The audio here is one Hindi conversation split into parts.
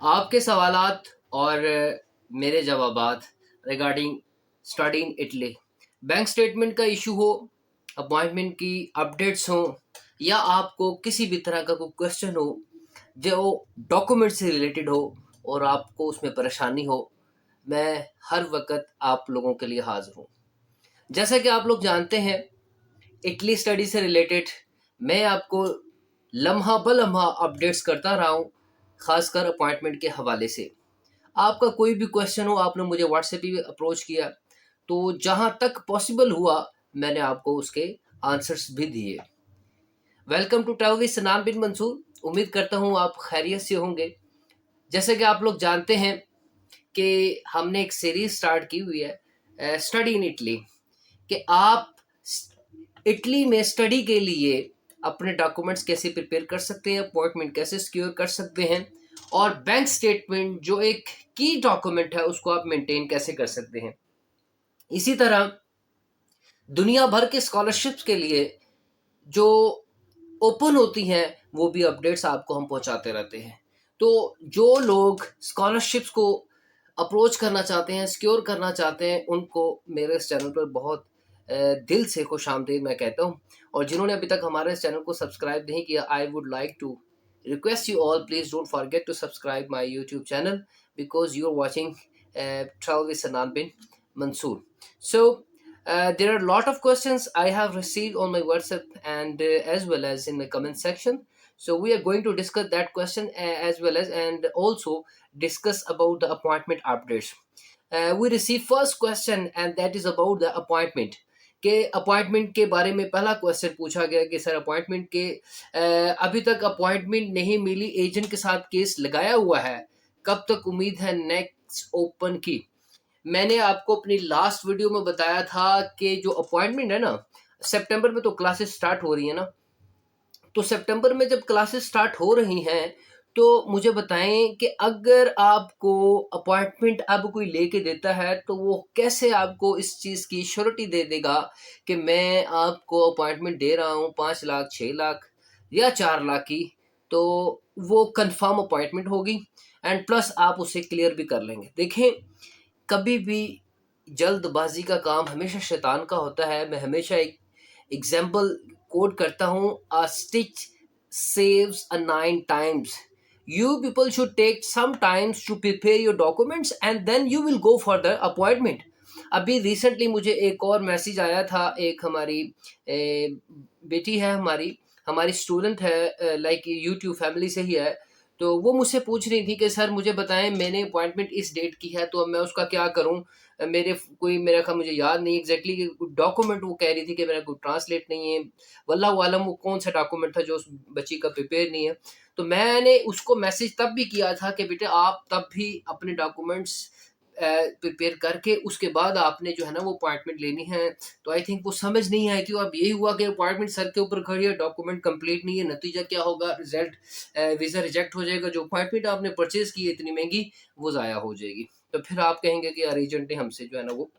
आपके सवालात और मेरे जवाबात regarding study in Italy. Bank statement का इशू हो, अपॉइंटमेंट की अपडेट्स हो, या आपको किसी भी तरह का कोई क्वेश्चन हो जो डॉक्यूमेंट से रिलेटेड हो और आपको उसमें परेशानी हो, मैं हर वक्त आप लोगों के लिए हाजिर हूँ। जैसा कि आप लोग जानते हैं, इटली स्टडी से रिलेटेड मैं आपको लम्हा ब लम्हा अपडेट्स करता रहा हूँ, खासकर अपॉइंटमेंट के हवाले से। आपका कोई भी क्वेश्चन हो, आपने मुझे व्हाट्सएप पे अप्रोच किया, तो जहां तक पॉसिबल हुआ मैंने आपको उसके आंसर्स भी दिए। वेलकम टू ट्रैवल विद सनाम बिन मंसूर। उम्मीद करता हूं आप खैरियत से होंगे। जैसे कि आप लोग जानते हैं कि हमने एक सीरीज स्टार्ट की हुई है, स्टडी इन इटली, कि आप इटली में स्टडी के लिए अपने डॉक्यूमेंट्स कैसे प्रिपेयर कर सकते हैं, अपॉइंटमेंट कैसे सिक्योर कर सकते हैं, और बैंक स्टेटमेंट जो एक की डॉक्यूमेंट है उसको आप मेंटेन कैसे कर सकते हैं। इसी तरह दुनिया भर के स्कॉलरशिप्स के लिए जो ओपन होती हैं वो भी अपडेट्स आपको हम पहुंचाते रहते हैं। तो जो लोग स्कॉलरशिप्स को अप्रोच करना चाहते हैं, सिक्योर करना चाहते हैं, उनको मेरे इस चैनल पर बहुत दिल से खुशामदीद मैं कहता हूँ। और जिन्होंने अभी तक हमारे इस चैनल को सब्सक्राइब नहीं किया, I would like to request you all, please don't forget to subscribe my YouTube channel because you're watching Travel with Sanan bin Mansoor. So there are a lot of questions I have received on my WhatsApp and as well as in the comment section. So we are going to discuss that question as well as, and also discuss about the appointment updates. We receive first question and that is about the appointment, के अपॉइंटमेंट के बारे में पहला क्वेश्चन पूछा गया कि सर अपॉइंटमेंट के अभी तक अपॉइंटमेंट नहीं मिली, एजेंट के साथ केस लगाया हुआ है, कब तक उम्मीद है नेक्स्ट ओपन की। मैंने आपको अपनी लास्ट वीडियो में बताया था कि जो अपॉइंटमेंट है ना, सितंबर में तो क्लासेस स्टार्ट हो रही है ना, तो सितंबर में जब क्लासेस स्टार्ट हो रही हैं तो मुझे बताएं कि अगर आपको अपॉइंटमेंट अब कोई लेके देता है तो वो कैसे आपको इस चीज़ की श्योरिटी दे देगा कि मैं आपको अपॉइंटमेंट दे रहा हूँ 5 लाख, 6 लाख या 4 लाख की, तो वो कंफर्म अपॉइंटमेंट होगी एंड प्लस आप उसे क्लियर भी कर लेंगे। देखें, कभी भी जल्दबाजी का काम हमेशा शैतान का होता है। मैं हमेशा एक एग्जाम्पल कोट करता हूँ, अ stitch saves a 9 times. You people should take some times to prepare your documents and then you will go for the appointment. अभी रिसेंटली मुझे एक और मैसेज आया था, एक हमारी बेटी है, हमारी हमारी स्टूडेंट है, लाइक यूट्यूब फैमिली से ही है। तो वो मुझसे पूछ रही थी कि सर मुझे बताएं, मैंने अपॉइंटमेंट इस डेट की है तो अब मैं उसका क्या करूं। मेरा का मुझे याद नहीं एग्जैक्टली डॉक्यूमेंट वो कह रही थी कि मेरा कोई ट्रांसलेट नहीं है, वल्लाहु आलम वो कौन सा डॉक्यूमेंट था जो उस बच्ची का प्रिपेयर नहीं है। तो मैंने उसको मैसेज तब भी किया था कि बेटे आप तब भी अपने डॉक्यूमेंट्स प्रिपेयर करके उसके बाद आपने जो है ना वो अपॉइंटमेंट लेनी है। तो आई थिंक वो समझ नहीं आई थी। अब यही हुआ कि अपॉइंटमेंट सर के ऊपर खड़ी है, डॉक्यूमेंट कंप्लीट नहीं है, नतीजा क्या होगा, रिजल्ट वीज़ा रिजेक्ट हो जाएगा, जो अपॉइंटमेंट आपने परचेज की है इतनी महंगी वो ज़ाया हो जाएगी। तो फिर आप कहेंगे कि यार एजेंट ने हमसे जो है ना वो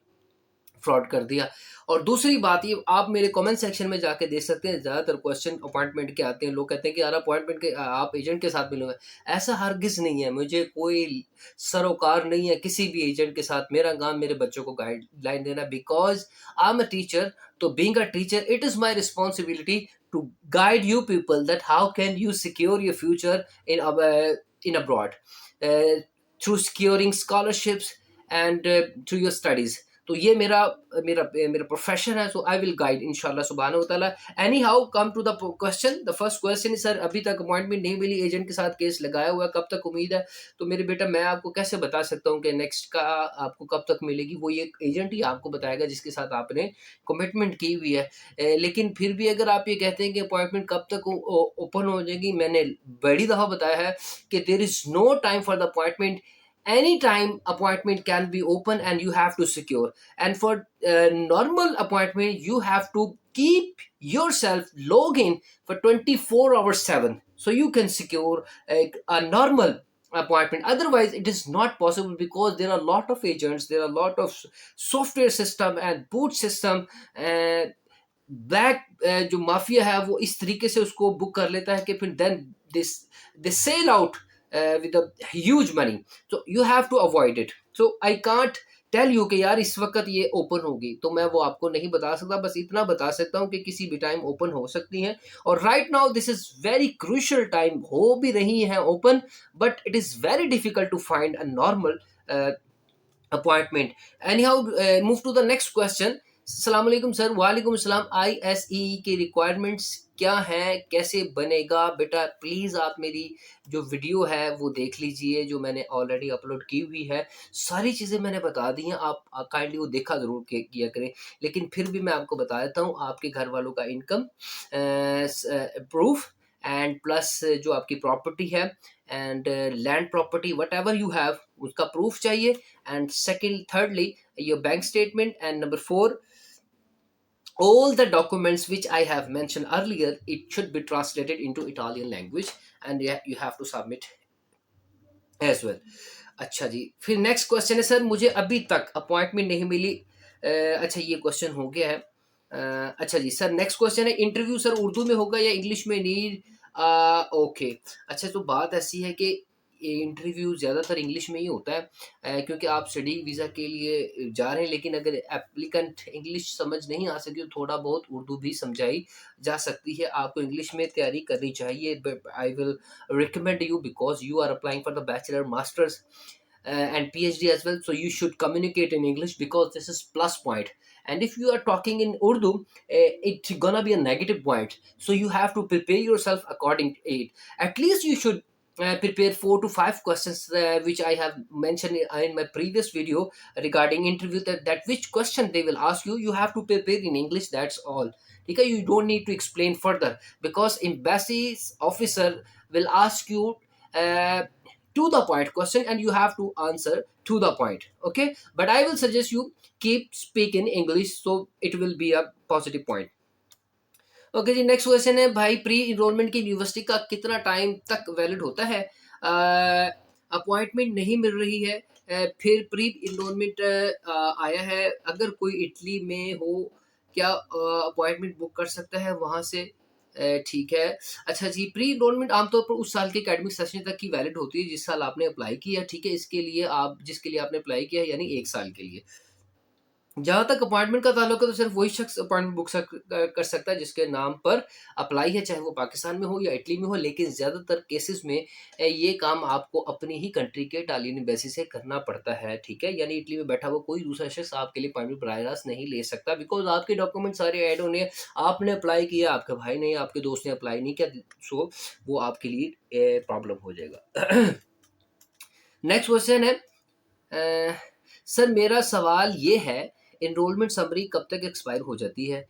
फ्रॉड कर दिया। और दूसरी बात ये, आप मेरे कमेंट सेक्शन में जाके देख सकते हैं, ज़्यादातर क्वेश्चन अपॉइंटमेंट के आते हैं। लोग कहते हैं कि यार अपॉइंटमेंट के आप एजेंट के साथ मिलोगे। ऐसा हरगिज़ नहीं है, मुझे कोई सरोकार नहीं है किसी भी एजेंट के साथ। मेरा काम मेरे बच्चों को गाइडलाइन देना, because I am a teacher. तो being a teacher it is my responsibility to guide you people that how can you secure your future in abroad through securing scholarships and through your studies. तो ये मेरा मेरा मेरा प्रोफेशन है। सो आई विल गाइड इंशाल्लाह सुब्हानहू व तआला। Anyhow come to the question. The first question is sir अभी तक अपॉइंटमेंट नहीं मिली, एजेंट के साथ केस लगाया हुआ है, कब तक उम्मीद है। तो मेरे बेटा मैं आपको कैसे बता सकता हूँ कि नेक्स्ट का आपको कब तक मिलेगी, वो ये एजेंट ही आपको बताएगा जिसके साथ आपने कमिटमेंट की हुई है। लेकिन फिर भी अगर आप ये कहते हैं कि अपॉइंटमेंट कब तक ओपन हो जाएगी, मैंने बड़ी दफ़ा बताया है कि there is no time for the appointment. Anytime appointment can be open and you have to secure. And for normal appointment you have to keep yourself login for 24 hours 7 so you can secure a normal appointment. Otherwise it is not possible because there are a lot of agents, there are a lot of software system and boot system. Black जो माफिया है वो इस तरीके से उसको बुक कर लेता है कि फिर then this they sell out with a huge money, so you have to avoid it. So I can't tell you कि यार इस वक्त ये ओपन होगी, तो मैं वो आपको नहीं बता सकता, बस इतना बता सकता हूँ कि किसी भी टाइम ओपन हो सकती हैं। और right now this is very crucial time, हो भी रही है open, but it is very difficult to find a normal appointment. Anyhow, move to the next question. अस्सलाम वालेकुम सर। वालेकुम अस्सलाम। ISEE की रिक्वायरमेंट्स क्या हैं, कैसे बनेगा? बेटा प्लीज़ आप मेरी जो वीडियो है वो देख लीजिए, जो मैंने ऑलरेडी अपलोड की हुई है। सारी चीज़ें मैंने बता दी हैं, आप काइंडली वो देखा ज़रूर किया करें। लेकिन फिर भी मैं आपको बता देता हूँ, आपके घर वालों का इनकम प्रूफ एंड प्लस जो आपकी प्रॉपर्टी है and land property what ever you have, उसका प्रूफ चाहिए। And second, thirdly, your bank statement. And number four, all the documents which I have mentioned earlier, it should be translated into Italian language, and you have to submit as well. अच्छा जी, फिर नेक्स्ट क्वेश्चन है सर, मुझे अभी तक अपॉइंटमेंट नहीं मिली। अच्छा ये क्वेश्चन हो गया है। अच्छा जी सर, नेक्स्ट क्वेश्चन है, इंटरव्यू सर उर्दू में होगा या इंग्लिश में? Need okay. अच्छा, तो बात ऐसी है कि इंटरव्यू ज़्यादातर इंग्लिश में ही होता है, क्योंकि आप स्टडी वीज़ा के लिए जा रहे हैं। लेकिन अगर एप्लीकेंट इंग्लिश समझ नहीं आ सकी तो थोड़ा बहुत उर्दू भी समझाई जा सकती है। आपको इंग्लिश में तैयारी करनी चाहिए, but I will recommend you because you are applying for the bachelor, masters, and PhD as well. So you should communicate in English because this is plus point. And if you are talking in Urdu, it's gonna be a negative point. So you have to prepare yourself according to it. At least you should prepare 4 to 5 questions, which I have mentioned in my previous video regarding interview, that which question they will ask you. You have to prepare in English. That's all. Okay, you don't need to explain further, because embassy officer will ask you uh, to the point question, and you have to answer to the point. Okay, but I will suggest you keep speaking English, so it will be a positive point. Okay जी, नेक्स्ट क्वेश्चन है, भाई प्री इनरोलमेंट की यूनिवर्सिटी का कितना टाइम तक वैलिड होता है? अपॉइंटमेंट नहीं मिल रही है, फिर प्री इनरोलमेंट आया है, अगर कोई इटली में हो क्या अपॉइंटमेंट बुक कर सकता है वहाँ से? ठीक है। अच्छा जी, प्री इनरोलमेंट आमतौर पर उस साल के एकेडमिक सेशन तक की वैलिड होती है जिस साल आपने अप्लाई किया। ठीक है, इसके लिए आप जिसके लिए आपने अप्लाई किया है, यानी 1 साल के लिए। जहाँ तक अपॉइंटमेंट का ताल्लुक है, तो सिर्फ वही शख्स अपॉइंटमेंट बुक कर सकता है जिसके नाम पर अप्लाई है, चाहे वो पाकिस्तान में हो या इटली में हो। लेकिन ज़्यादातर केसेस में ये काम आपको अपनी ही कंट्री के इटालियन एम्बेसी से करना पड़ता है। ठीक है, यानी इटली में बैठा हुआ कोई दूसरा शख्स आपके लिए अपॉइंटमेंट बराह रास्त नहीं ले सकता, बिकॉज आपके डॉक्यूमेंट सारे ऐड होने हैं। आपने अप्लाई किया, आपके भाई ने, आपके दोस्त ने अप्लाई नहीं किया, सो वो आपके लिए प्रॉब्लम हो जाएगा। नेक्स्ट क्वेश्चन है, सर मेरा सवाल ये है, एनरोलमेंट समरी कब तक एक्सपायर हो जाती है?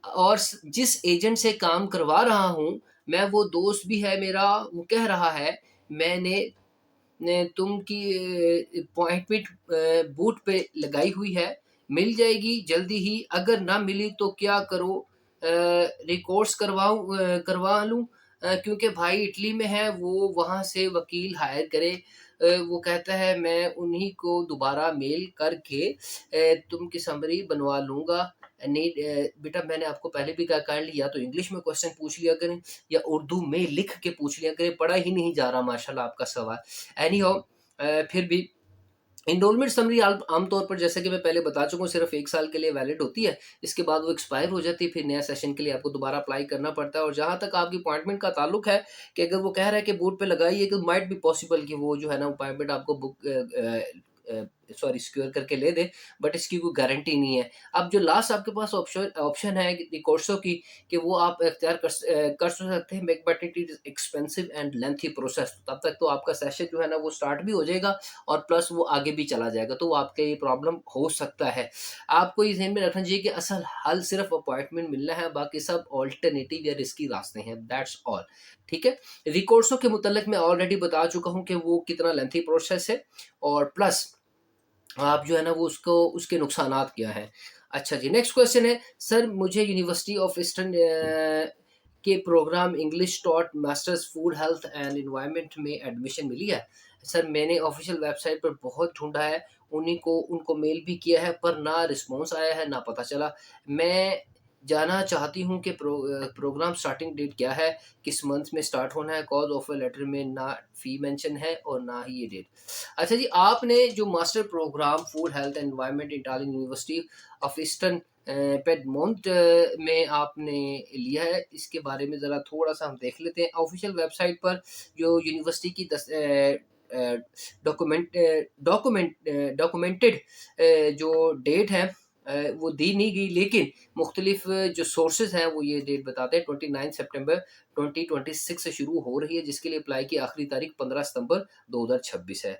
और जिस एजेंट से काम करवा रहा हूँ मैं, वो दोस्त भी है मेरा, वो कह रहा है मैंने तुम की अपॉइंटमेंट बूट पे लगाई हुई है, मिल जाएगी जल्दी ही, अगर ना मिली तो क्या करो? रिकॉर्ड्स करवा लूँ? क्योंकि भाई इटली में है, वो वहाँ से वकील हायर करे। वो कहता है मैं उन्हीं को दोबारा मेल करके तुम की समरी बनवा लूँगा। नहीं बेटा, मैंने आपको पहले भी कहा, काइंडली या तो इंग्लिश में क्वेश्चन पूछ लिया करें या उर्दू में लिख के पूछ लिया करें, पढ़ा ही नहीं जा रहा माशाल्लाह आपका सवाल। एनी हाउ, फिर भी एनरोलमेंट समरी आमतौर पर, जैसे कि मैं पहले बता चुका हूँ, सिर्फ 1 साल के लिए वैलिड होती है। इसके बाद वो एक्सपायर हो जाती है, फिर नया सेशन के लिए आपको दोबारा अप्लाई करना पड़ता है। और जहाँ तक आपकी अपॉइंटमेंट का ताल्लुक है, कि अगर वो कह रहा है कि बोर्ड पे लगाइए, कि माइट बी पॉसिबल कि वो जो है ना अपॉइंटमेंट आपको सिक्योर करके ले दे, बट इसकी कोई गारंटी नहीं है। अब जो लास्ट आपके पास ऑप्शन है कोर्सों की, कि वो आप इख्तियार कर सकते हैं, but it is expensive and lengthy process. तब तक तो आपका सेशन जो है ना वो स्टार्ट भी हो जाएगा और प्लस वो आगे भी चला जाएगा, तो वो आपके लिए प्रॉब्लम हो सकता है। आपको ये ध्यान में रखना चाहिए कि असल हल सिर्फ अपॉइंटमेंट मिलना है, बाकी सब ऑल्टरनेटिव या रिस्की रास्ते हैं, दैट्स ऑल। ठीक है, रिकोर्सों के मुतल्लिक मैं ऑलरेडी बता चुका हूँ कि वो कितना लेंथी प्रोसेस है, और प्लस आप जो है ना वो उसको उसके नुकसानात क्या हैं। अच्छा जी, नेक्स्ट क्वेश्चन है, सर मुझे यूनिवर्सिटी ऑफ ईस्टर्न के programme English taught masters food health and environment में एडमिशन मिली है। सर मैंने ऑफिशियल वेबसाइट पर बहुत ढूंढा है, उन्हीं को उनको मेल भी किया है, पर ना रिस्पॉन्स आया है ना पता चला। मैं जानना चाहती हूँ कि प्रोग्राम स्टार्टिंग डेट क्या है, किस मंथ में स्टार्ट होना है। कॉज ऑफ लेटर में ना फ़ी मेंशन है और ना ही ये डेट। अच्छा जी, आपने जो master program food health and environment Italian university of Eastern Piedmont में आपने लिया है, इसके बारे में ज़रा थोड़ा-सा हम देख लेते हैं। ऑफ़िशियल वेबसाइट पर जो यूनिवर्सिटी की डॉक्यूमेंटेड जो डेट है वो दी नहीं गई, लेकिन मुख्तलिफ जो सोर्सेज़ हैं वो ये डेट बताते हैं 29 सितंबर 2026 से शुरू हो रही है, जिसके लिए अप्लाई की आखिरी तारीख 15 सितंबर 2026 है।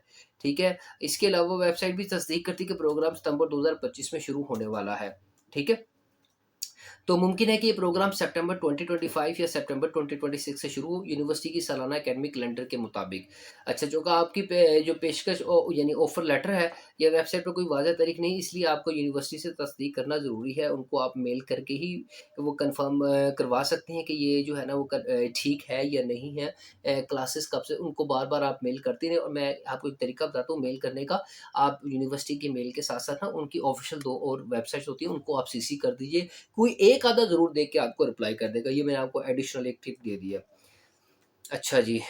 ठीक है? इसके अलावा वेबसाइट भी तस्दीक करती है कि प्रोग्राम सितंबर 2025 में शुरू होने वाला है। ठीक है? तो मुमकिन है कि ये प्रोग्राम सितंबर 2025 या सितंबर 2026 से शुरू हो, यूनिवर्सिटी की सालाना एकेडमिक कैलेंडर के मुताबिक। अच्छा, जो कि आपकी जो पेशकश यानी ऑफर लेटर है, या वेबसाइट पर कोई वाज़ह तारीख नहीं, इसलिए आपको यूनिवर्सिटी से तस्दीक करना ज़रूरी है। उनको आप मेल करके ही वो कंफर्म करवा सकते हैं कि ये जो है ना वो ठीक है या नहीं है। क्लासेस कब से, उनको बार बार आप मेल करते रहें। और मैं आपको एक तरीका बताता हूँ मेल करने का। आप यूनिवर्सिटी के मेल के साथ साथ ना उनकी ऑफिशियल दो और वेबसाइट्स होती हैं, उनको आप सीसी कर दीजिए। कोई एक आधा ज़रूर देख के आपको रिप्लाई कर देगा। ये मैंने आपको एडिशनल एक टिप दे दिया। अच्छा जी,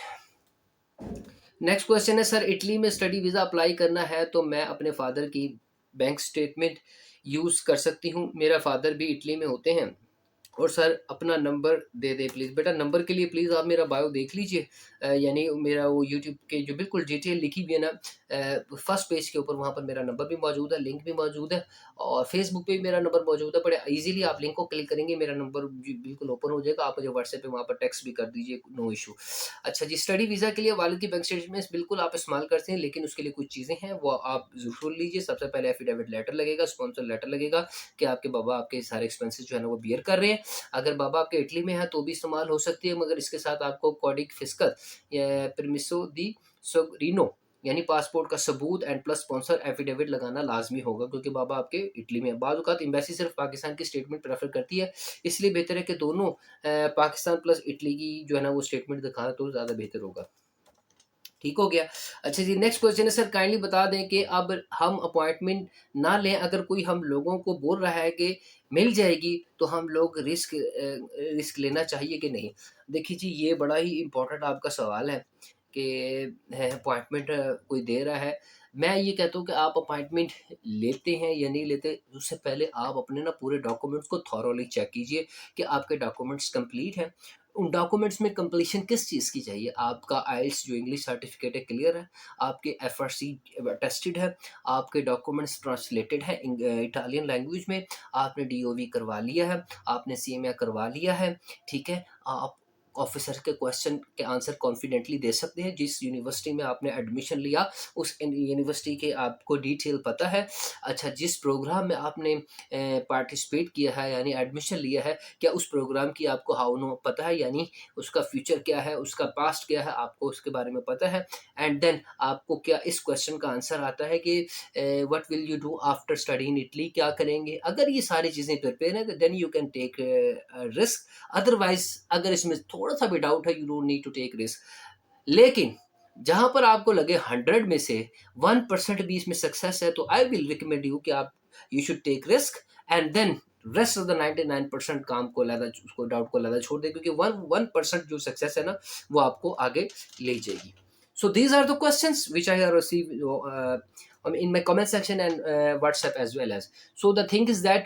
नेक्स्ट क्वेश्चन है, सर इटली में स्टडी वीज़ा अप्लाई करना है तो मैं अपने फादर की बैंक स्टेटमेंट यूज़ कर सकती हूँ? मेरा फादर भी इटली में होते हैं। और सर अपना नंबर दे दें प्लीज़। बेटा नंबर के लिए प्लीज़ आप मेरा बायो देख लीजिए। यानी मेरा वो यूट्यूब के जो बिल्कुल डिटेल लिखी हुई है ना, फर्स्ट पेज के ऊपर वहाँ पर मेरा नंबर भी मौजूद है, लिंक भी मौजूद है, और फेसबुक पे भी मेरा नंबर मौजूद है। बड़े ईज़िली आप लिंक को क्लिक करेंगे, मेरा नंबर जी बिल्कुल ओपन हो जाएगा। आप मुझे व्हाट्सएप पे वहाँ पर टेक्स्ट भी कर दीजिए, नो इश्यू। अच्छा जी, स्टडी वीज़ा के लिए वालिद की बैंक स्टेटमेंट्स बिल्कुल आप इस्तेमाल करते हैं, लेकिन उसके लिए कुछ चीज़ें हैं वो आप ज़रूर लीजिए। सबसे पहले एफिडेविट लेटर लगेगा, स्पॉन्सर लेटर लगेगा कि आपके बाबा आपके सारे एक्सपेंसेस जो है ना वो बियर कर रहे हैं। अगर बाबा आपके इटली में है तो भी इस्तेमाल हो सकती है, मगर इसके साथ आपको कॉडिक फिस्कर या परमिसो दी सोग्रिनो यानी पासपोर्ट का सबूत एंड प्लस स्पॉन्सर एफिडेविट लगाना लाजमी होगा, क्योंकि बाबा आपके इटली में है। बाद औक़ात एम्बेसी सिर्फ पाकिस्तान की स्टेटमेंट प्रेफर करती है, इसलिए बेहतर है कि दोनों पाकिस्तान प्लस इटली की जो है ना वो स्टेटमेंट दिखा तो ज़्यादा बेहतर होगा। ठीक हो गया। अच्छा जी, नेक्स्ट क्वेश्चन है, सर काइंडली बता दें कि अब हम अपॉइंटमेंट ना लें, अगर कोई हम लोगों को बोल रहा है कि मिल जाएगी, तो हम लोग रिस्क लेना चाहिए कि नहीं? देखिए जी, ये बड़ा ही इम्पोर्टेंट आपका सवाल है कि अपॉइंटमेंट कोई दे रहा है। मैं ये कहता हूँ कि आप अपॉइंटमेंट लेते हैं या नहीं लेते, उससे पहले आप अपने ना पूरे डॉक्यूमेंट्स को थॉरोली चेक कीजिए कि आपके डॉक्यूमेंट्स कंप्लीट हैं। उन डॉक्यूमेंट्स में कंप्लीशन किस चीज़ की चाहिए? आपका आइल्स जो इंग्लिश सर्टिफ़िकेट है क्लियर है, आपके एफआरसी टेस्टेड है, आपके डॉक्यूमेंट्स ट्रांसलेटेड हैं इटालियन लैंग्वेज में, आपने डीओवी करवा लिया है, आपने सीएमए करवा लिया है, ठीक है? आप ऑफ़िसर के क्वेश्चन के आंसर कॉन्फिडेंटली दे सकते हैं। जिस यूनिवर्सिटी में आपने एडमिशन लिया, उस यूनिवर्सिटी के आपको डिटेल पता है। अच्छा, जिस प्रोग्राम में आपने पार्टिसिपेट किया है यानी एडमिशन लिया है, क्या उस प्रोग्राम की आपको हाउ नो पता है, यानी उसका फ्यूचर क्या है, उसका पास्ट क्या है, आपको उसके बारे में पता है। एंड देन आपको क्या इस क्वेश्चन का आंसर आता है कि what will you do after study in Italy, क्या करेंगे? अगर ये सारी चीज़ें प्रिपेयर हैं, तो then you can take risk. Otherwise अगर इसमें थोड़ा-सा भी डाउट है, you don't need to take risk. लेकिन जहाँ पर आपको लगे 100 में से 1% भी इसमें सक्सेस है, तो आई विल रिकमेंड यू कि आप you should take risk, and then rest of the 99% काम को अलग उसको डाउट को अलग छोड़ दें, क्योंकि 1% जो सक्सेस है ना वो आपको आगे ले जाएगी। So these are the questions which I have received in my comment section and WhatsApp as well as. So the thing is that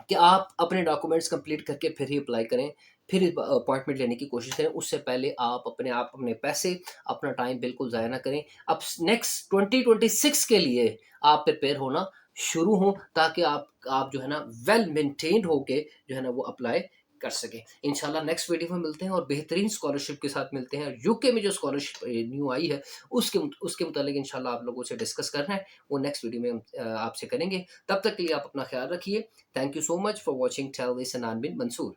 कि आप अपने डॉक्यूमेंट्स कंप्लीट करके फिर ही अप्लाई करें, फिर अपॉइंटमेंट लेने की कोशिश करें। उससे पहले आप अपने पैसे, अपना टाइम बिल्कुल ज़ाया ना करें। अब नेक्स्ट 2026 के लिए आप प्रिपेयर होना शुरू हों, ताकि आप जो है ना वेल मेंटेन्ड होके जो है ना वो अप्लाई कर सकें। इंशाल्लाह नेक्स्ट वीडियो में मिलते हैं और बेहतरीन स्कॉलरशिप के साथ मिलते हैं। यूके में जो स्कॉलरशिप न्यू आई है उसके मुतालिक इंशाल्लाह आप लोगों से डिस्कस करना है, वो नेक्स्ट वीडियो में हम आपसे करेंगे। तब तक के लिए आप अपना ख्याल रखिए। Thank you so much for watching Tell this and I'm bin Mansoor.